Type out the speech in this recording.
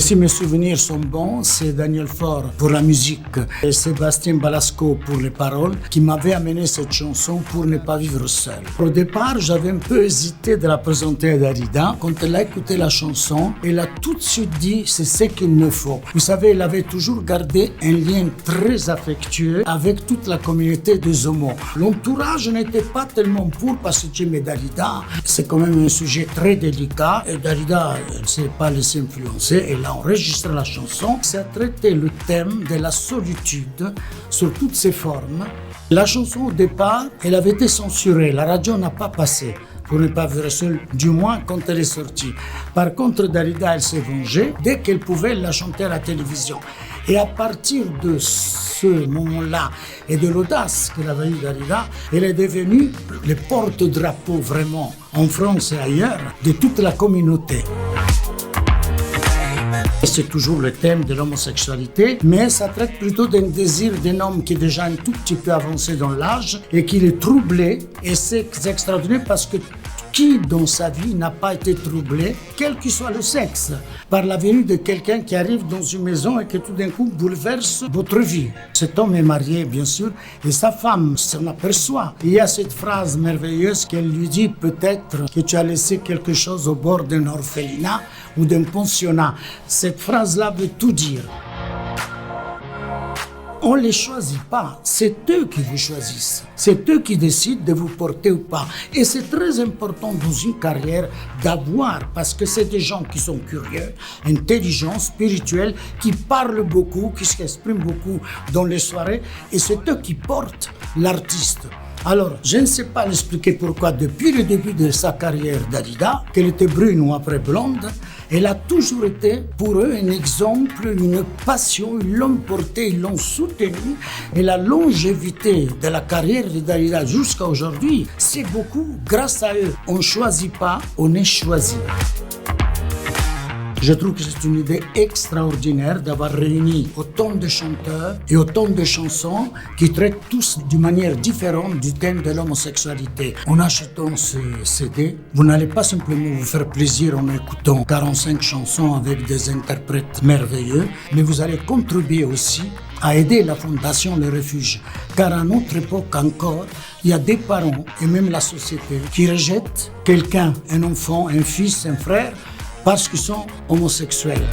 Si mes souvenirs sont bons, c'est Daniel Faure pour la musique et Sébastien Balasco pour les paroles qui m'avaient amené cette chanson Pour ne pas vivre seul. Au départ, j'avais un peu hésité de la présenter à Dalida. Quand elle a écouté la chanson, elle a tout de suite dit c'est ce qu'il me faut. Vous savez, elle avait toujours gardé un lien très affectueux avec toute la communauté des homos. L'entourage n'était pas tellement pour parce que mais Dalida, c'est quand même un sujet très délicat et Dalida ne s'est pas laissée influencer. Elle a enregistré la chanson. Ça a traité le thème de la solitude sous toutes ses formes. La chanson, au départ, elle avait été censurée. La radio n'a pas passé pour ne pas vivre seul, du moins quand elle est sortie. Par contre, Dalida, elle s'est vengée. Dès qu'elle pouvait, elle la chantait à la télévision. Et à partir de ce moment-là et de l'audace qu'elle avait eue Dalida, elle est devenue le porte-drapeau vraiment en France et ailleurs de toute la communauté. C'est toujours le thème de l'homosexualité, mais ça traite plutôt d'un désir d'un homme qui est déjà un tout petit peu avancé dans l'âge et qui est troublé. Et c'est extraordinaire parce que qui dans sa vie n'a pas été troublé, quel que soit le sexe, par la venue de quelqu'un qui arrive dans une maison et qui tout d'un coup bouleverse votre vie. Cet homme est marié, bien sûr, et sa femme s'en aperçoit. Il y a cette phrase merveilleuse qu'elle lui dit peut-être que tu as laissé quelque chose au bord d'un orphelinat ou d'un pensionnat. Cette phrase-là veut tout dire. On ne les choisit pas, c'est eux qui vous choisissent. C'est eux qui décident de vous porter ou pas. Et c'est très important dans une carrière d'avoir, parce que c'est des gens qui sont curieux, intelligents, spirituels, qui parlent beaucoup, qui s'expriment beaucoup dans les soirées, et c'est eux qui portent l'artiste. Alors, je ne sais pas l'expliquer pourquoi, depuis le début de sa carrière Dalida, qu'elle était brune ou après blonde, elle a toujours été pour eux un exemple, une passion, ils l'ont portée, ils l'ont soutenue. Et la longévité de la carrière de Dalida jusqu'à aujourd'hui, c'est beaucoup grâce à eux. On ne choisit pas, on est choisi. Je trouve que c'est une idée extraordinaire d'avoir réuni autant de chanteurs et autant de chansons qui traitent tous d'une manière différente du thème de l'homosexualité. En achetant ce CD, vous n'allez pas simplement vous faire plaisir en écoutant 45 chansons avec des interprètes merveilleux, mais vous allez contribuer aussi à aider la Fondation Le Refuge. Car à notre époque encore, il y a des parents et même la société qui rejettent quelqu'un, un enfant, un fils, un frère, parce qu'ils sont homosexuels.